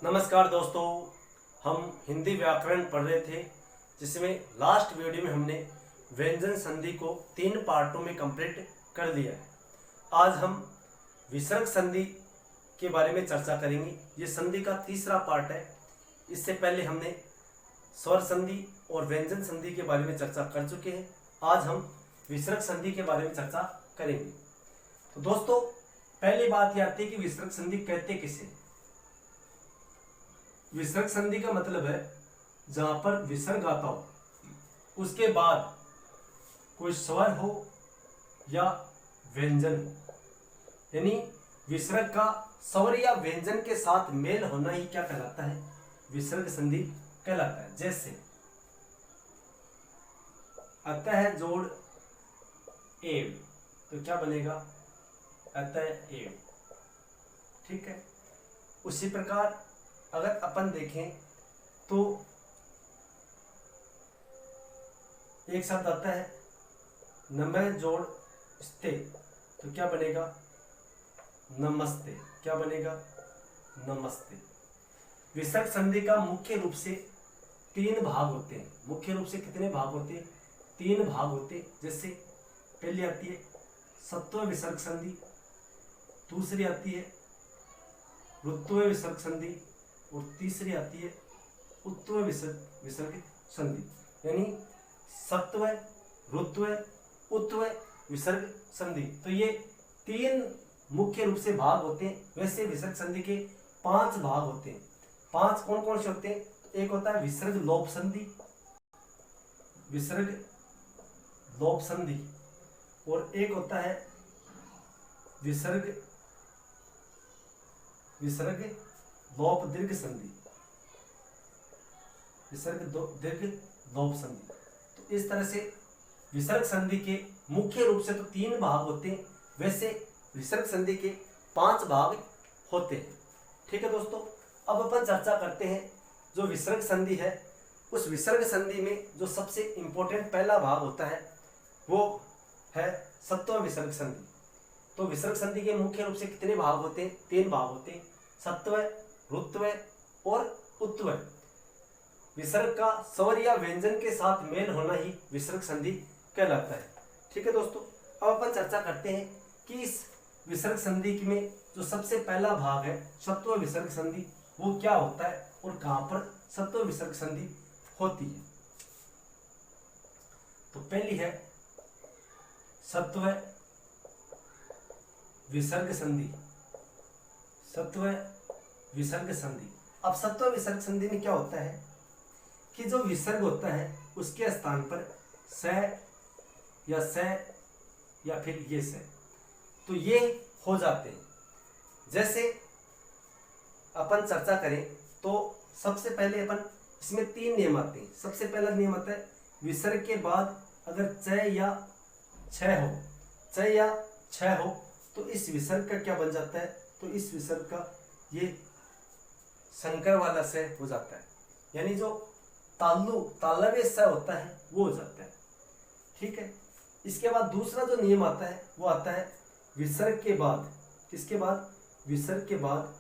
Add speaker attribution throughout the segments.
Speaker 1: नमस्कार दोस्तों, हम हिंदी व्याकरण पढ़ रहे थे जिसमें लास्ट वीडियो में हमने व्यंजन संधि को 3 पार्टों में कंप्लीट कर लिया है। आज हम विसर्ग संधि के बारे में चर्चा करेंगे। ये संधि का तीसरा पार्ट है। इससे पहले हमने स्वर संधि और व्यंजन संधि के बारे में चर्चा कर चुके हैं। आज हम विसर्ग संधि के बारे में चर्चा करेंगे। तो दोस्तों, पहली बात यह आती है कि विसर्ग संधि कहते किसे। विसर्ग संधि का मतलब है जहां पर विसर्ग आता हो, उसके बाद कोई स्वर हो या व्यंजन हो, यानी विसर्ग का स्वर या व्यंजन के साथ मेल होना ही क्या कहलाता है, विसर्ग संधि कहलाता है। जैसे अतः जोड़ एव, तो क्या बनेगा, अतः एव। ठीक है। उसी प्रकार अगर अपन देखें तो एक शब्द आता है नमः जोड़ स्ते, तो क्या बनेगा, नमस्ते। क्या बनेगा, नमस्ते। विसर्ग संधि का मुख्य रूप से 3 भाग होते हैं। मुख्य रूप से कितने भाग होते हैं, 3 भाग होते हैं। जैसे पहली आती है सत्व विसर्ग संधि, दूसरी आती है ऋत्व विसर्ग संधि और तीसरी आती है उत्व विसर्ग संधि। यानी सत्व, ऋत्व, उत्व, विसर्ग संधि। तो ये 3 मुख्य रूप से भाग होते हैं। वैसे विसर्ग संधि के 5 भाग होते हैं। 5 कौन कौन से होते हैं, तो एक होता है विसर्ग लोप संधि, विसर्ग लोप संधि, और एक होता है विसर्ग लोप दीर्घ संधि, विसर्ग दीर्घ लोप संधि। तो इस तरह से विसर्ग संधि के मुख्य रूप से तो 3 भाग होते हैं। वैसे विसर्ग संधि के 5 भाग होते हैं। ठीक है दोस्तों, अब अपन चर्चा करते हैं जो विसर्ग संधि है। उस विसर्ग संधि में जो सबसे इंपॉर्टेंट पहला भाग होता है वो है सत्व विसर्ग संधि। तो विसर्ग संधि के मुख्य रूप से कितने भाग होते हैं, 3 भाग होते हैं, सत्व, ऋत्व और उत्व। विसर्ग का स्वर या व्यंजन के साथ मेल होना ही विसर्ग संधि कहलाता है। ठीक है दोस्तों, अब अपन चर्चा करते हैं कि इस विसर्ग संधि में जो सबसे पहला भाग है सत्व विसर्ग संधि, वो क्या होता है और कहां पर सत्व विसर्ग संधि होती है। तो पहली है सत्व विसर्ग संधि, सत्व विसर्ग संधि। अब सत्व विसर्ग संधि में क्या होता है कि जो विसर्ग होता है उसके स्थान पर स या फिर ये स, तो ये हो जाते हैं। जैसे अपन चर्चा करें तो सबसे पहले अपन इसमें 3 नियम आते हैं। सबसे पहला नियम आता है विसर्ग के बाद अगर च या छ हो तो इस विसर्ग का क्या बन जाता है, तो इस विसर्ग का ये संकर वाला स हो जाता है। यानी जो तालव्य स होता है वो हो जाता है। ठीक है। इसके बाद दूसरा जो नियम आता है वो आता है विसर्ग के बाद, किसके बाद, विसर्ग के बाद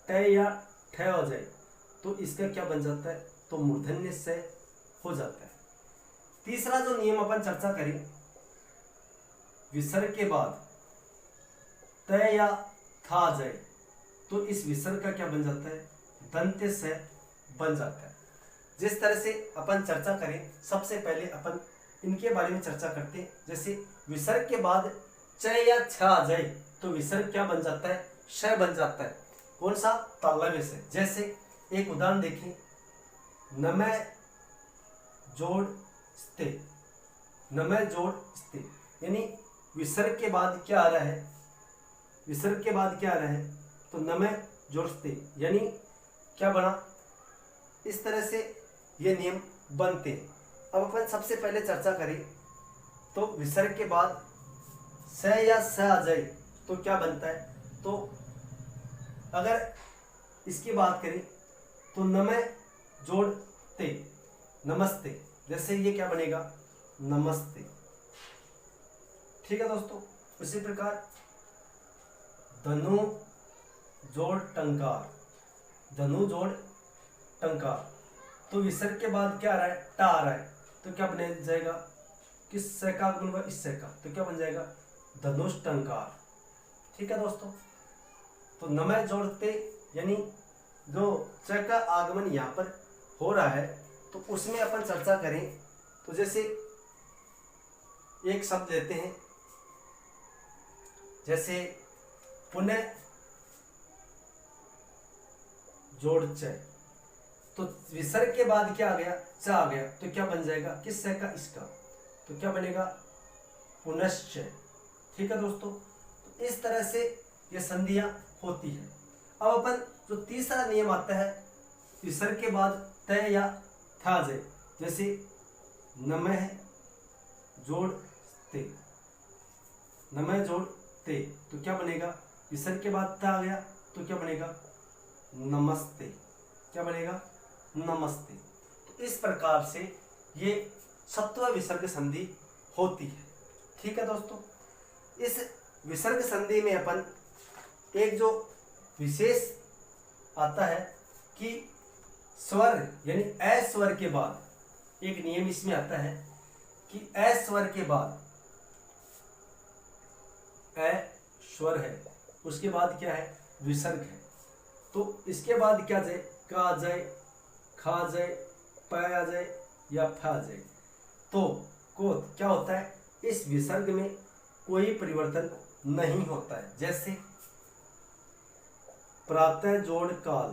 Speaker 1: ट या ठ हो जाए तो इसका क्या बन जाता है, तो मूर्धन्य स हो जाता है। तीसरा जो नियम अपन चर्चा करें, विसर्ग के बाद त या था आ जाए तो इस विसर्ग का क्या बन जाता है, दंत्य स बन जाता है। जिस तरह से अपन चर्चा करें, सबसे पहले अपन इनके बारे में चर्चा करते हैं। जैसे विसर्ग के बाद च या छ आ जाए तो विसर्ग क्या बन जाता है, श बन जाता है। कौन सा, तालव्य से। जैसे एक उदाहरण देखें, नमः जोड़ स्ते, नमः जोड़ स्ते, यानी विसर्ग के बाद क्या आ रहा है, विसर्ग के बाद क्या आ रहा है, तो नमः जोड़ स्ते, यानी क्या बना, इस तरह से ये नियम बनते हैं। अब अपन सबसे पहले चर्चा करें तो विसर्ग के बाद स या स आ जाए तो क्या बनता है, तो अगर इसकी बात करें तो नमः जोड़ ते, नमस्ते। जैसे ये क्या बनेगा, नमस्ते। ठीक है दोस्तों। उसी प्रकार धनु जोड़ टंकार, धनु जोड़ टंकार, तो विसर्ग के बाद क्या आ रहा है, टा आ रहा है, तो क्या बन जाएगा, किस से का आगमन हुआ, इससे का, तो क्या बन जाएगा, धनुष टंकार। ठीक है दोस्तों, तो नमय जोड़ते यानी जो च का आगमन यहाँ पर हो रहा है, तो उसमें अपन चर्चा करें। तो जैसे एक शब्द लेते हैं, जैसे पुनः जोड़ च, तो विसर्ग के बाद क्या आ गया, च आ गया, तो क्या बन जाएगा, किस से का, इसका, तो क्या बनेगा, पुनश्च। ठीक है दोस्तों, तो इस तरह से ये संधियां होती है। अब अपन जो तीसरा नियम आता है, विसर्ग के बाद तय या था जाए, जैसे नमः जोड़ ते, नमः जोड़ ते, तो क्या बनेगा, विसर्ग के बाद था आ गया, तो क्या बनेगा, नमस्ते, क्या बनेगा, नमस्ते। तो इस प्रकार से ये सत्व विसर्ग संधि होती है। ठीक है दोस्तों, इस विसर्ग संधि में अपन एक जो विशेष आता है कि स्वर यानी अ स्वर के बाद एक नियम इसमें आता है कि अ स्वर के बाद अ स्वर है, उसके बाद क्या है, विसर्ग है, तो इसके बाद क्या जाए, का आ जाए, खा आ जाए, प आ जाए या फ आ जाए, तो को क्या होता है, इस विसर्ग में कोई परिवर्तन नहीं होता है। जैसे प्रातः जोड़ काल,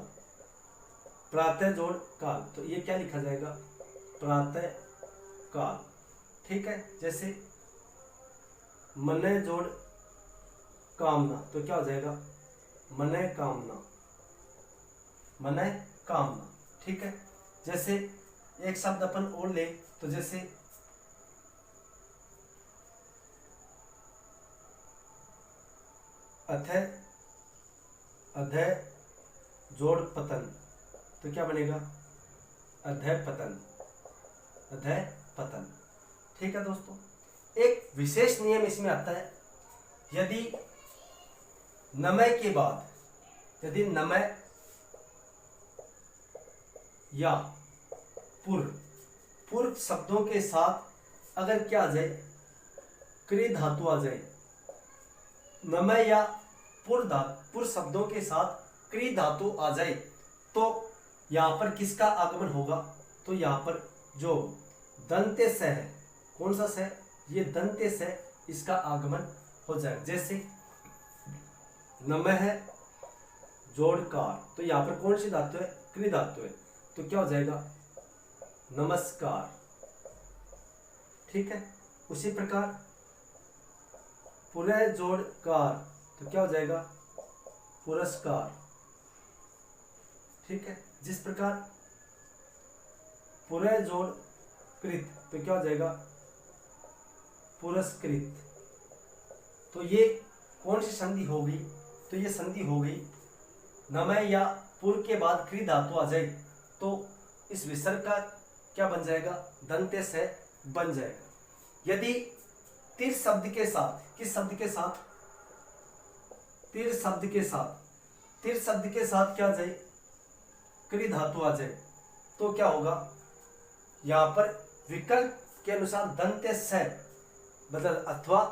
Speaker 1: प्रातः जोड़ काल, तो ये क्या लिखा जाएगा, प्रातः काल। ठीक है, जैसे मन जोड़ कामना, तो क्या हो जाएगा, मन कामना, मन कामना। ठीक है, जैसे एक शब्द अपन और ले, तो जैसे अथय अधय जोड़ पतन, तो क्या बनेगा, अधय पतन, अधय पतन। ठीक है दोस्तों, एक विशेष नियम इसमें आता है, यदि नमय के बाद, यदि नमय या पूर्व शब्दों के साथ अगर क्या आ जाए, क्रि धातु आ जाए, नमय या पुर शब्दों के साथ क्रि धातु आ जाए, तो यहां पर किसका आगमन होगा, तो यहां पर जो दंत्य स है, कौन सा स है, ये दंत्य स, इसका आगमन हो जाएगा। जैसे नमः जोड़कार, तो यहां पर कौन सी धातु है, क्रि धातु है, तो क्या हो जाएगा, नमस्कार। ठीक है, उसी प्रकार पुरः जोड़कार, तो क्या हो जाएगा, पुरस्कार। ठीक है, जिस प्रकार पुरः जोड़ कृत, तो क्या हो जाएगा, पुरस्कृत। तो ये कौन सी संधि होगी, तो ये संधि होगी नमय या पुर के बाद क्रि धातु आ जाए, तो इस विसर्ग का क्या बन जाएगा, दंत्य से बन जाएगा। यदि तिर शब्द के साथ, किस शब्द के साथ, तिर शब्द के साथ, तिर शब्द के साथ क्या जाए, क्रि धातु आ जाए, तो क्या होगा, यहां पर विकल्प के अनुसार दंत्य से बदल अथवा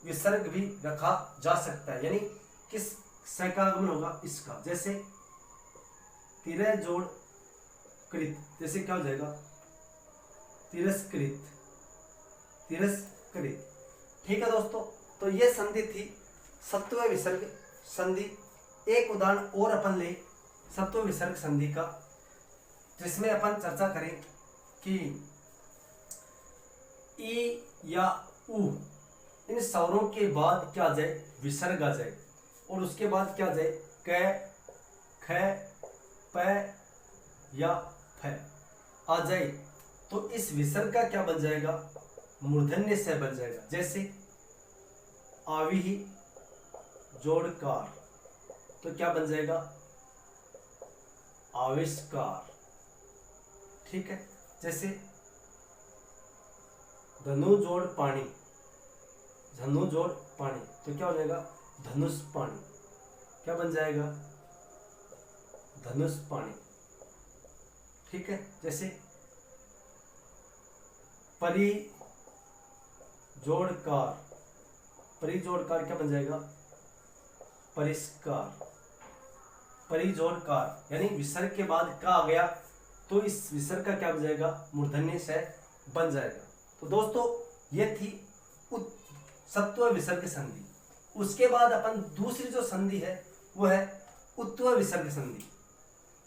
Speaker 1: विसर्ग भी रखा जा सकता है, यानी किस से का आगमन होगा, इसका। जैसे तिरह जोड़ कृत, जैसे क्या हो जाएगा, तिरस्कृत, तिरस्कृत। ठीक है दोस्तों, तो ये संधि थी सत्व विसर्ग संधि। एक उदाहरण और अपन ले सत्व विसर्ग संधि का, जिसमें अपन चर्चा करें कि ई या उ, इन स्वरों के बाद क्या आ जाए, विसर्ग आ जाए, और उसके बाद क्या आ जाए, क, ख, प या फ आ जाए, तो इस विसर्ग का क्या बन जाएगा, मूर्धन्य से बन जाएगा। जैसे आविहि जोड़कार, तो क्या बन जाएगा, आविष्कार। ठीक है, जैसे धनु जोड़ पानी, धनु जोड़ पानी, तो क्या हो जाएगा, धनुष पानी, क्या बन जाएगा, धनुष पाणी। ठीक है, जैसे परी जोड़कार, परी जोड़कार क्या बन जाएगा? परिष्कार। परी जोड़कार यानी विसर्ग के बाद का आ गया तो इस विसर्ग का क्या बन जाएगा? मूर्धन्य स बन जाएगा। तो दोस्तों ये थी सत्व विसर्ग संधि। उसके बाद अपन दूसरी जो संधि है वो है उत्व विसर्ग संधि।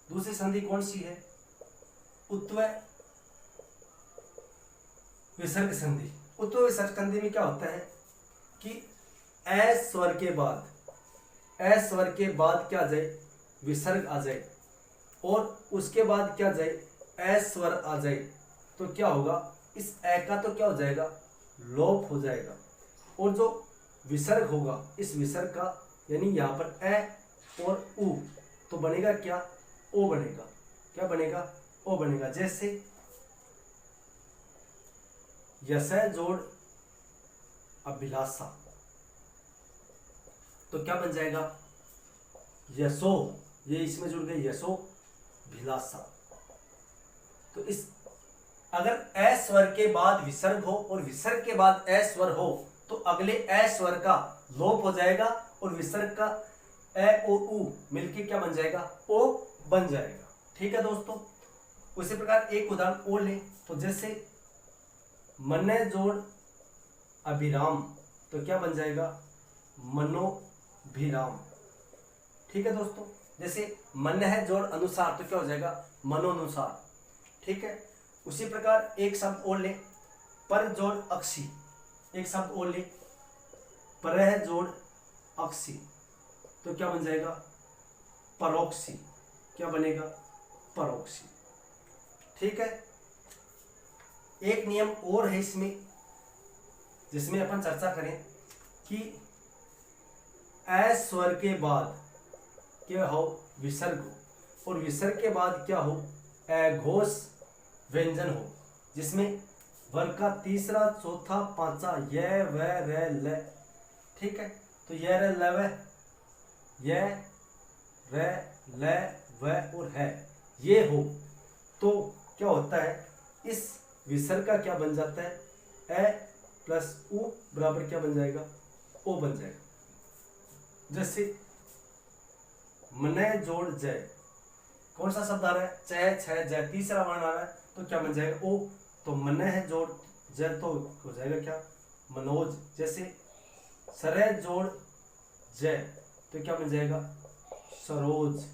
Speaker 1: दूसरी संधि कौन सी है? उत्व विसर्ग संधि। उत्व विसर्ग संधि में क्या होता है कि ए स्वर के बाद, ए स्वर के बाद क्या आ जाए? विसर्ग आ जाए, और उसके बाद क्या जाए? ए स्वर आ जाए, तो क्या होगा? इस ए का तो क्या हो जाएगा? लोप हो जाएगा, और जो विसर्ग होगा इस विसर्ग का यानी यहाँ पर ए और उ तो बनेगा क्या? ओ बनेगा। क्या बनेगा? ओ बनेगा। जैसे यशय जोड़ अभिलाषा, तो क्या बन जाएगा? यशो, ये इसमें जुड़ गए यशो भिलाषा। तो इस अगर ए स्वर के बाद विसर्ग हो और विसर्ग के बाद ए स्वर हो तो अगले ए स्वर का लोप हो जाएगा और विसर्ग का ए और उ मिलके क्या बन जाएगा? ओ बन जाएगा। ठीक है दोस्तों, उसी प्रकार एक उदाहरण और लें तो जैसे मने जोड़ अभिराम, तो क्या बन जाएगा? मनोभिराम। ठीक है दोस्तों, जैसे मन है जोड़ अनुसार तो क्या हो जाएगा? मनोनुसार। ठीक है, उसी प्रकार एक शब्द और ले, पर जोड़ अक्षी। एक शब्द और ले, परह जोड़ अक्षी, तो क्या बन जाएगा? परोक्षी। क्या बनेगा? परोक्षी। ठीक है, एक नियम और है इसमें जिसमें अपन चर्चा करें कि ए स्वर के बाद क्या हो? विसर्ग हो, और विसर्ग के बाद क्या हो? घोष व्यंजन हो, जिसमें वर्ग का तीसरा, चौथा, पांचवा य व र ल। ठीक है, तो य र ल व, य र ल व और है ये हो, तो क्या होता है? इस विसर्ग का क्या बन जाता है? ए प्लस उ बराबर क्या बन जाएगा? ओ बन जाएगा। जैसे मने जोड़ जय, कौन सा शब्द आ रहा है? च छ जय, तीसरा वर्ण आ रहा है तो क्या बन जाएगा? ओ। तो मन है जोड़ जय तो हो जाएगा क्या? मनोज। जैसे सरह जोड़ जय तो क्या बन जाएगा? सरोज।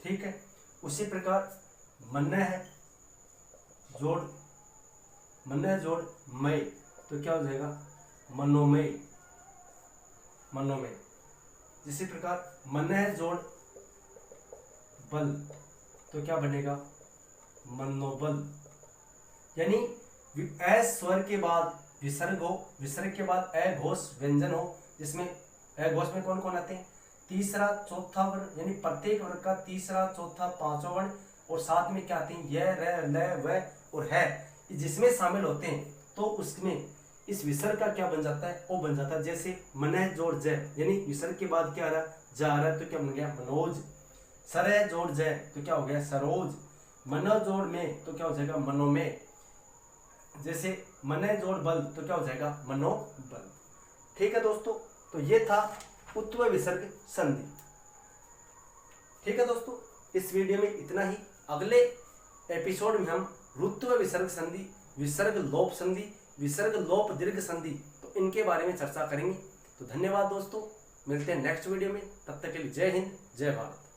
Speaker 1: ठीक है, उसी प्रकार मन है जोड़ मय तो क्या हो जाएगा? मनोमय। मनोमय। इसी प्रकार मन है जोड़ बल तो क्या बनेगा? मनोबल। यानी ए स्वर के बाद विसर्ग हो, विसर्ग के बाद ए घोष व्यंजन हो, जिसमें ए घोष में कौन कौन आते हैं? तीसरा, चौथा वर्ण, यानी प्रत्येक वर्ग का तीसरा, चौथा, पांचवा वर्ण, और साथ में क्या आते हैं? य र ल व और है, जिसमें शामिल होते हैं तो उसमें इस विसर्ग का क्या बन जाता है? ओ बन जाता है। जैसे मन जोड़ जय, यानी विसर्ग के बाद क्या आ रहा है? जा रहा है, तो क्या बन गया? मनोज। सरह जोड़ जय तो क्या हो गया? सरोज। मनो जोड़ में तो क्या हो जाएगा? मनोमय। जैसे मने जोड़ बल तो क्या हो जाएगा? मनोबल। ठीक है दोस्तों, तो ये था उत्व विसर्ग संधि। ठीक है दोस्तों, इस वीडियो में इतना ही। अगले एपिसोड में हम ऋत्व विसर्ग संधि, विसर्ग लोप संधि, विसर्ग लोप दीर्घ संधि, तो इनके बारे में चर्चा करेंगे। तो धन्यवाद दोस्तों, मिलते हैं नेक्स्ट वीडियो में। तब तक के लिए जय हिंद, जय भारत।